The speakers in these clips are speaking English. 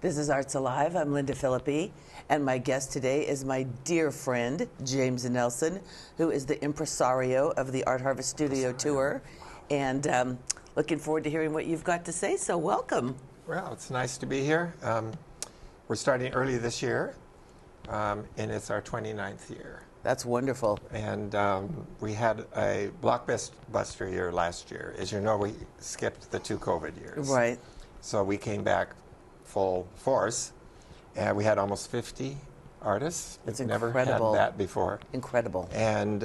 This is Arts Alive. I'm Lynda Phillippi, and my guest today is my dear friend, James Nelson, who is the impresario of the Art Harvest Studio Tour, and looking forward to hearing what you've got to say, so welcome. Well, it's nice to be here. We're starting early this year, and it's our 29th year. That's wonderful. And we had a blockbuster year last year. As you know, we skipped the 2 COVID years. Right. So we came back full force, and we had almost 50 artists. It's We've incredible. never had that before. Incredible. And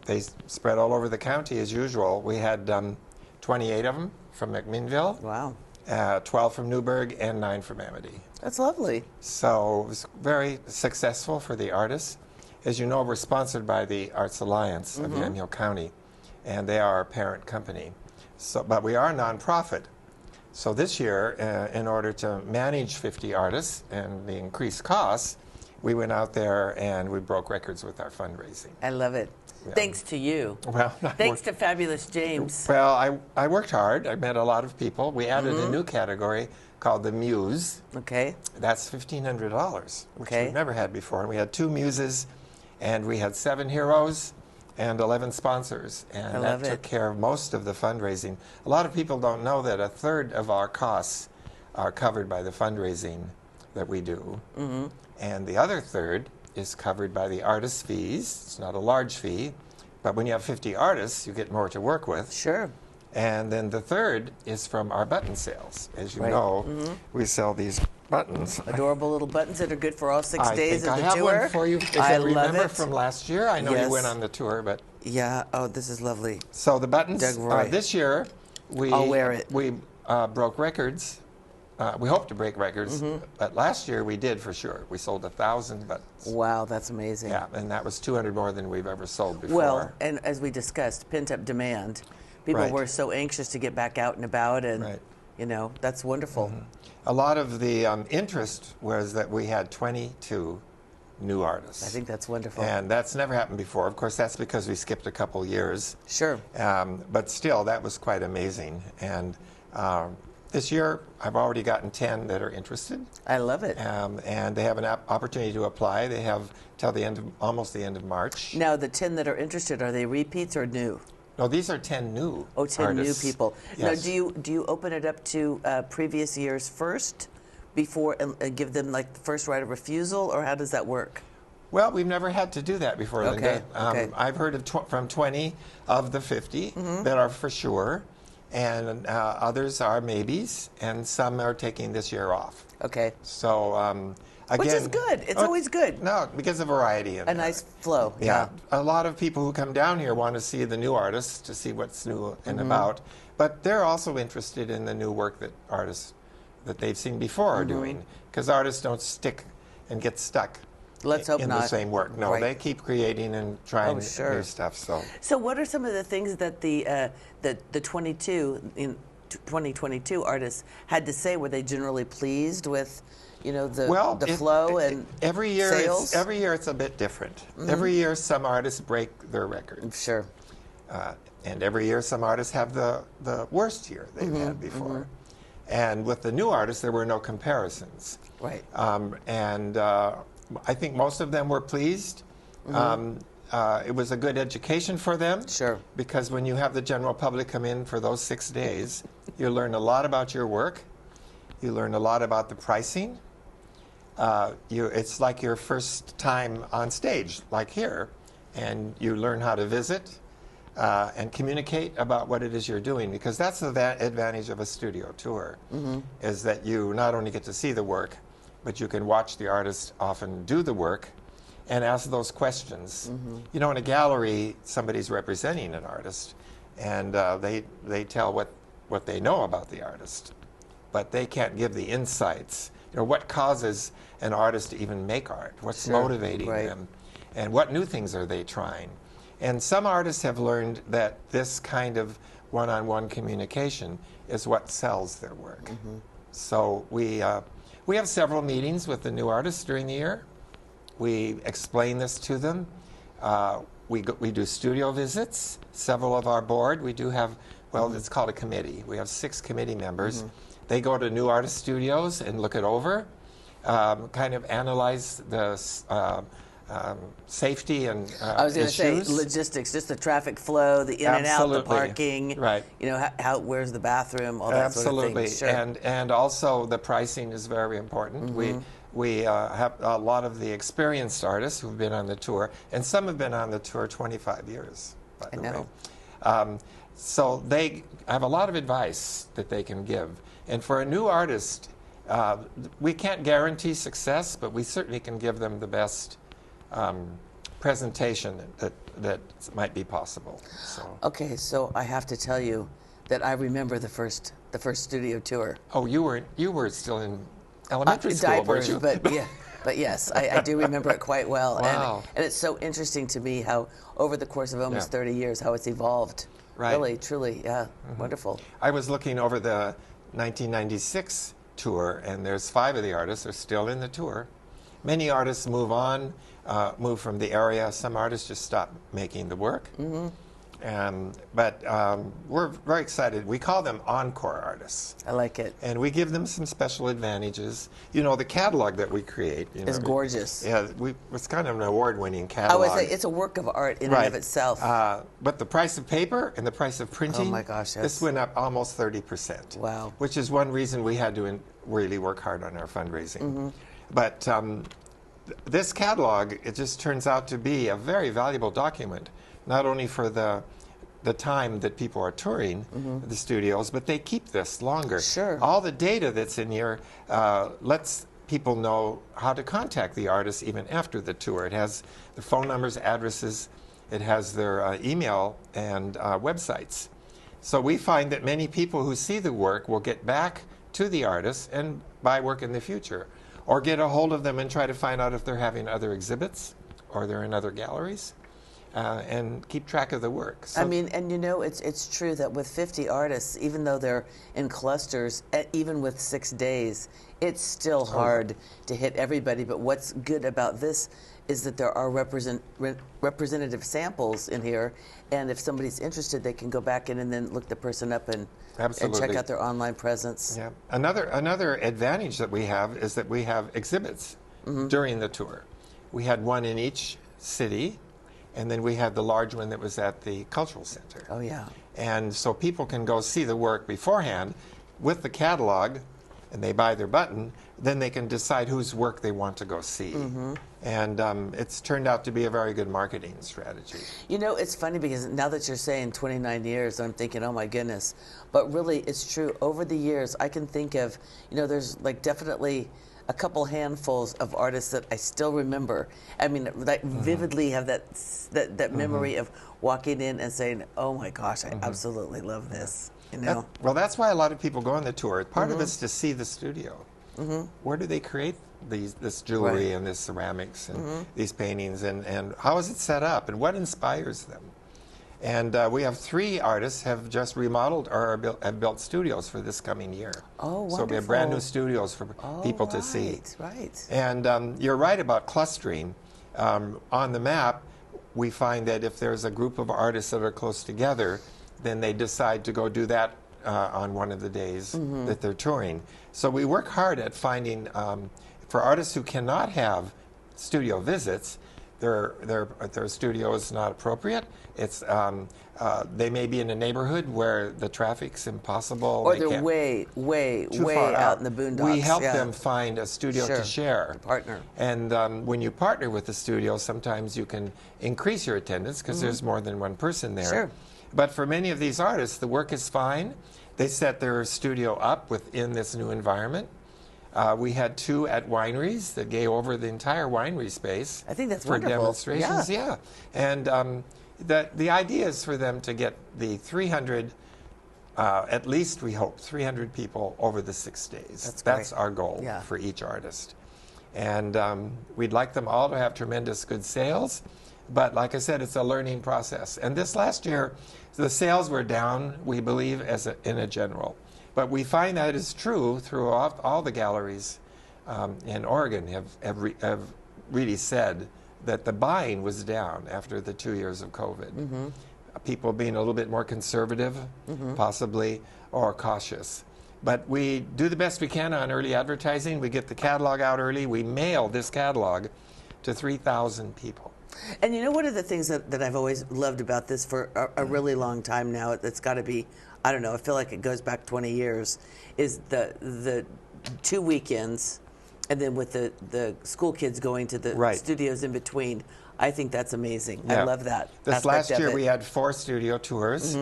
they spread all over the county as usual. We had 28 of them from McMinnville. Wow. 12 from Newburgh and 9 from Amity. That's lovely. So it was very successful for the artists. As you know, we're sponsored by the Arts Alliance of Yamhill County, and they are our parent company. So, but we are a nonprofit. So this year, in order to manage 50 artists and the increased costs, we went out there and we broke records with our fundraising. I love it. Yeah. Thanks to you. Well, thanks to fabulous James. Well, I worked hard. I met a lot of people. We added a new category called the Muse. Okay. That's $1,500, which Okay. we've never had before. And we had 2 muses, and we had 7 heroes and 11 sponsors. And that took care of most of the fundraising. A lot of people don't know that a third of our costs are covered by the fundraising that we do. And the other third is covered by the artist fees. It's not a large fee, but when you have 50 artists, you get more to work with. Sure. And then the third is from our button sales. As you know, we sell these buttons. Adorable little buttons that are good for all 6 days of the I have tour. one for you. If I you love remember it. from last year. I know Yes. you went on the tour, but Yeah. Oh, this is lovely. so the buttons Doug Roy. this year I'll wear it. We broke records. We hope to break records, but last year we did for sure. We sold 1,000 buttons. Wow, that's amazing. Yeah, and that was 200 more than we've ever sold before. Well, and as we discussed, pent-up demand. People Right. were so anxious to get back out and about, and Right. you know, that's wonderful. A lot of the interest was that we had 22 new artists. I think that's wonderful. And that's never happened before. Of course, that's because we skipped a couple years. Sure. But still, that was quite amazing. And this year, I've already gotten 10 that are interested. I love it. And they have an opportunity to apply. They have till the end of, almost the end of March. Now, the 10 that are interested, are they repeats or new? No, these are 10 new Oh, 10 artists. new people. Yes. Now, do you open it up to previous years first, before and give them like the first right of refusal, or how does that work? Well, we've never had to do that before, Okay, Lynda. okay. I've heard of from 20 of the 50 that are for sure, and others are maybes, and some are taking this year off. Okay. So, again... Which is good. It's always good. No, because of variety. A nice flow. Yeah. A lot of people who come down here want to see the new artists, to see what's new and about, but they're also interested in the new work that artists that they've seen before are doing, because artists don't stick and get stuck Let's hope in not. the same work. No, Right. they keep creating and trying sure. new stuff. So what are some of the things that the 22 in 2022 artists had to say? Were they generally pleased with, you know, the flow and every year sales? every year it's a bit different. Every year some artists break their records. Sure. And every year some artists have the worst year they've had before. And with the new artists, there were no comparisons. Right. And I think most of them were pleased. It was a good education for them. Sure. Because when you have the general public come in for those 6 days, you learn a lot about your work. You learn a lot about the pricing. It's like your first time on stage, like here. And you learn how to visit and communicate about what it is you're doing. Because that's the advantage of a studio tour, is that you not only get to see the work, but you can watch the artist often do the work and ask those questions. You know, in a gallery, somebody's representing an artist, and they tell what they know about the artist, but they can't give the insights. You know, what causes an artist to even make art? What's motivating them? and what new things are they trying. And some artists have learned that this kind of one-on-one communication is what sells their work. So we have several meetings with the new artists during the year. We explain this to them. We do studio visits. Several of our board, we do have, well, it's called a committee. We have 6 committee members. They go to new artist studios and look it over, kind of analyze the safety and I was going to say logistics, just the traffic flow, the in and out, the parking, right? You know, where's the bathroom, all that sort of thing. Sure. And also the pricing is very important. We have a lot of the experienced artists who've been on the tour, and some have been on the tour 25 years, by the way. So they have a lot of advice that they can give. And for a new artist, we can't guarantee success, but we certainly can give them the best presentation that might be possible. So. Okay, so I have to tell you that I remember the first studio tour. Oh, you were still in elementary school, diapers, weren't you? but yes, I do remember it quite well. Wow. And it's so interesting to me how over the course of almost 30 years, how it's evolved. Right. Really, truly, wonderful. I was looking over the 1996 tour, and there's 5 of the artists are still in the tour. Many artists move on, move from the area. Some artists just stop making the work. But we're very excited. We call them encore artists. I like it. And we give them some special advantages. You know, the catalog that we create. It's gorgeous. Yeah, it's kind of an award-winning catalog. I would say it's a work of art in and of itself. But the price of paper and the price of printing, oh my gosh, yes. This went up almost 30%. Wow. Which is one reason we had to really work hard on our fundraising. But this catalog, it just turns out to be a very valuable document, not only for the time that people are touring the studios, but they keep this longer. Sure. All the data that's in here lets people know how to contact the artists even after the tour. It has the phone numbers, addresses, it has their email and websites. So we find that many people who see the work will get back to the artists and buy work in the future, or get a hold of them and try to find out if they're having other exhibits or they're in other galleries. And keep track of the work. So, I mean, and you know, it's true that with 50 artists, even though they're in clusters, even with 6 days, it's still hard to hit everybody. But what's good about this is that there are representative samples in here, and if somebody's interested, they can go back in and then look the person up and check out their online presence. Yeah. Another advantage that we have is that we have exhibits during the tour. We had one in each city. And then we had the large one that was at the Cultural Center. Oh, yeah. And so people can go see the work beforehand with the catalog, and they buy their button, then they can decide whose work they want to go see. And it's turned out to be a very good marketing strategy. You know, it's funny because now that you're saying 29 years, I'm thinking, oh my goodness. But really, it's true. Over the years, I can think of, you know, there's like definitely a couple handfuls of artists that I still remember. I mean, that vividly have that memory of walking in and saying, "Oh my gosh, I absolutely love this." You know. Well, that's why a lot of people go on the tour. Part of it's to see the studio. Where do they create this jewelry and this ceramics and these paintings, and how is it set up, and what inspires them? And we have 3 artists have just remodeled or have built studios for this coming year. Oh, wonderful. So we have brand new studios for people to see. Right. And you're right about clustering. On the map, we find that if there's a group of artists that are close together, then they decide to go do that on one of the days that they're touring. So we work hard at finding, for artists who cannot have studio visits, their studio is not appropriate. It's they may be in a neighborhood where the traffic's impossible, or they're way out in the boondocks. We help them find a studio to share, a partner. And when you partner with the studio, sometimes you can increase your attendance because there's more than one person there. Sure. But for many of these artists, the work is fine. They set their studio up within this new environment. We had 2 at wineries that gave over the entire winery space. I think that's for wonderful. Demonstrations. Yeah. And the idea is for them to get the 300, at least we hope, 300 people over the 6 days. That's our goal Yeah. for each artist. And we'd like them all to have tremendous good sales. But like I said, it's a learning process. And this last year, the sales were down, we believe, in a general. But we find that is true throughout all the galleries in Oregon have really said that the buying was down after the 2 years of COVID. Mm-hmm. People being a little bit more conservative, possibly, or cautious. But we do the best we can on early advertising. We get the catalog out early. We mail this catalog to 3,000 people. And you know, one of the things that I've always loved about this for a really long time now, it's got to be, I don't know, I feel like it goes back 20 years, is the 2 weekends, and then with the school kids going to the studios in between. I think that's amazing. Yeah. I love that. This last year we had 4 studio tours,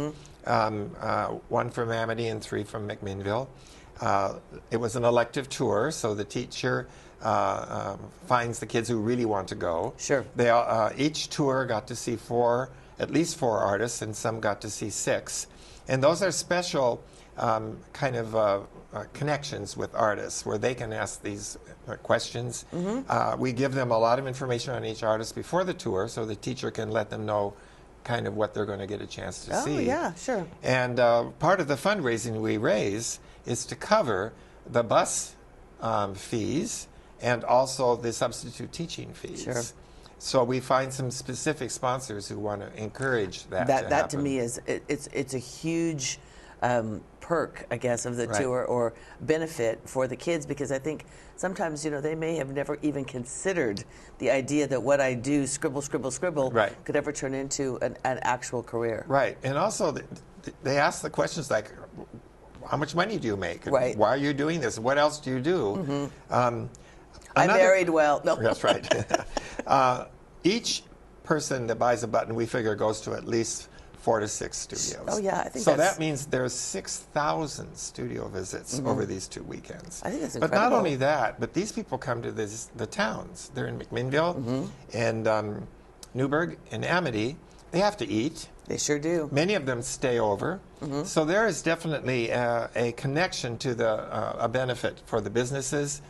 one from Amity and 3 from McMinnville. It was an elective tour, so the teacher finds the kids who really want to go. Sure. They each tour got to see at least 4 artists, and some got to see 6. And those are special kind of connections with artists where they can ask these questions. We give them a lot of information on each artist before the tour, so the teacher can let them know kind of what they're going to get a chance to see. Oh, yeah, sure. And part of the fundraising we raise is to cover the bus fees and also the substitute teaching fees. Sure. So we find some specific sponsors who want to encourage that. That to me is it's a huge perk, I guess, of the tour, or benefit for the kids, because I think sometimes, you know, they may have never even considered the idea that what I do, scribble, could ever turn into an actual career. Right, and also they ask the questions like, how much money do you make? Right. Why are you doing this? What else do you do? I married well. No. That's right. Each person that buys a button, we figure, goes to at least 4 to 6 studios. Oh, yeah, I think so. That means there's 6,000 studio visits over these 2 weekends. I think that's incredible. But not only that, but these people come to the towns. They're in McMinnville and Newburgh and Amity. They have to eat. They sure do. Many of them stay over. So there is definitely a connection to a benefit for the businesses.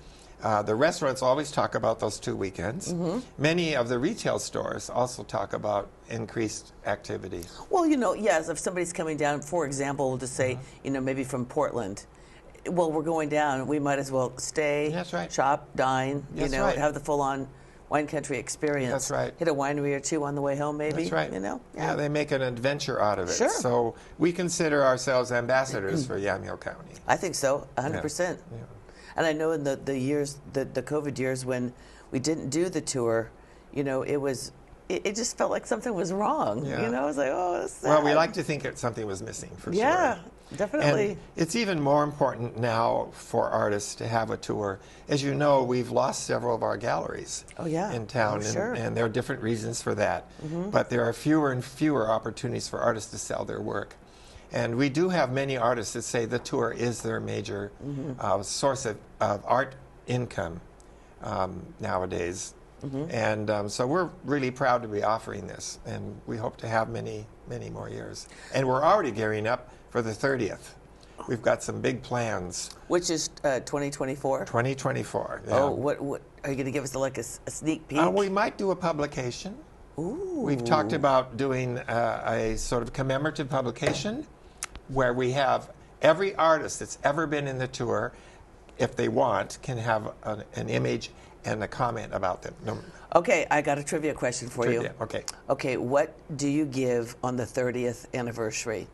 The restaurants always talk about those 2 weekends. Many of the retail stores also talk about increased activity. Well, you know, yes, if somebody's coming down, for example, we'll just say, you know, maybe from Portland. Well, we're going down. We might as well stay, shop, dine, you know, have the full-on wine country experience. That's right. Hit a winery or 2 on the way home, maybe. That's right. You know? Yeah, they make an adventure out of it. Sure. So we consider ourselves ambassadors for Yamhill County. I think so, 100%. Yeah. And I know in the years, the COVID years when we didn't do the tour, you know, it just felt like something was wrong. Yeah. You know, I was like, oh, that's sad. Well, we like to think that something was missing for sure. Yeah, definitely. And it's even more important now for artists to have a tour. As you know, we've lost several of our galleries in town, and there are different reasons for that. But there are fewer and fewer opportunities for artists to sell their work. And we do have many artists that say the tour is their major source of art income nowadays. And so we're really proud to be offering this, and we hope to have many, many more years. And we're already gearing up for the 30th. We've got some big plans. Which is 2024? 2024, yeah. Oh, what are you going to give us like a sneak peek? We might do a publication. Ooh. We've talked about doing a sort of commemorative publication where we have every artist that's ever been in the tour, if they want, can have an image and a comment about them. Okay, I got a trivia question for you. Okay. Okay, what do you give on the 30th anniversary?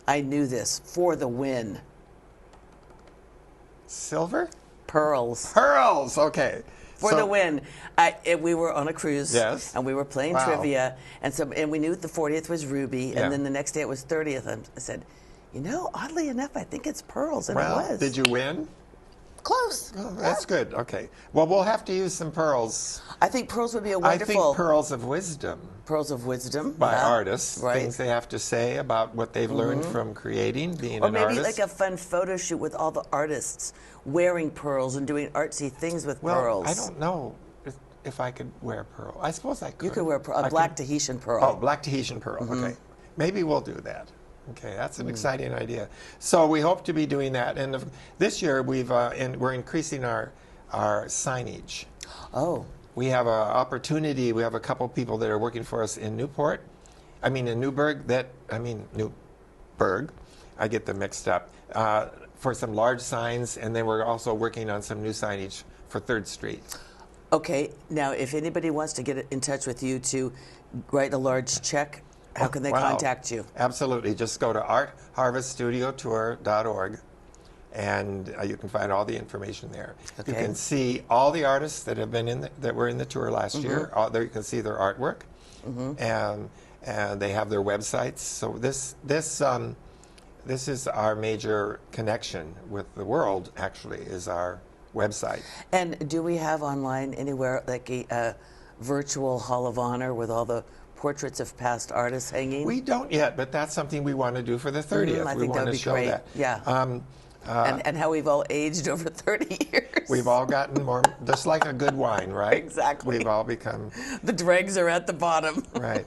I knew this. For the win. Silver? Pearls. Pearls, okay. For the win. We were on a cruise, and we were playing trivia, and we knew the 40th was ruby, and then the next day it was 30th. And I said, you know, oddly enough, I think it's pearls, and it was. Did you win? Close. Oh, that's good. Okay. Well, we'll have to use some pearls. I think pearls would be a wonderful. I think pearls of wisdom. Pearls of wisdom by artists. Right. Things they have to say about what they've learned from creating, being an artist. Or maybe like a fun photo shoot with all the artists wearing pearls and doing artsy things with pearls. Well, I don't know if I could wear pearl. I suppose I could. You could wear a black Tahitian pearl. Oh, black Tahitian pearl. Okay. Maybe we'll do that. Okay, that's an exciting idea. So we hope to be doing that, and this year we're increasing our our signage. Oh, We have an opportunity. We have a couple people that are working for us in Newburgh. I get them mixed up. For some large signs, and then we're also working on some new signage for 3rd Street. okay. Now, if anybody wants to get in touch with you to write a large check, how can they contact you? Absolutely. Just go to artharveststudiotour.org, and you can find all the information there. Okay. You can see all the artists that have been that were in the tour last year. There you can see their artwork, and they have their websites. So this is our major connection with the world. Actually, is our website. And do we have online anywhere like a virtual Hall of Honor with all the portraits of past artists hanging? We don't yet, but that's something we want to do for the 30th. I we think that want would to be show great. that. Yeah. And how we've all aged over 30 years. We've all gotten more, just like a good wine, right? Exactly. We've all become... The dregs are at the bottom. Right.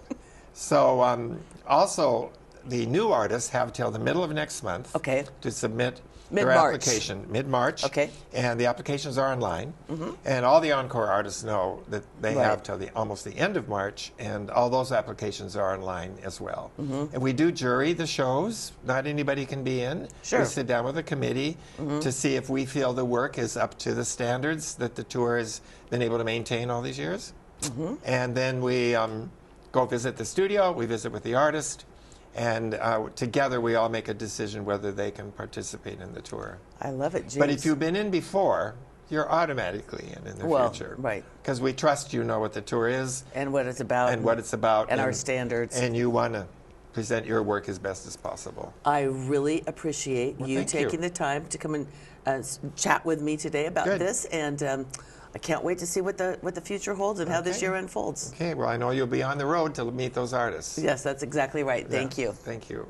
So also, the new artists have till the middle of next month to submit their Mid-March. application. Mid-March. Okay. And the applications are online. And all the Encore artists know that they have till almost the end of March, and all those applications are online as well. And we do jury the shows. Not anybody can be in. Sure. We sit down with a committee to see if we feel the work is up to the standards that the tour has been able to maintain all these years. And then we go visit the studio, we visit with the artist, and together we all make a decision whether they can participate in the tour. I love it, James. But if you've been in before, you're automatically in the future. Right. Because we trust you know what the tour is. And what it's about. And what it's about. And our standards. And you want to present your work as best as possible. I really appreciate you taking the time to come and chat with me today about this. And I can't wait to see what the future holds and how this year unfolds. Okay, well, I know you'll be on the road to meet those artists. Yes, that's exactly right. Thank you. Thank you.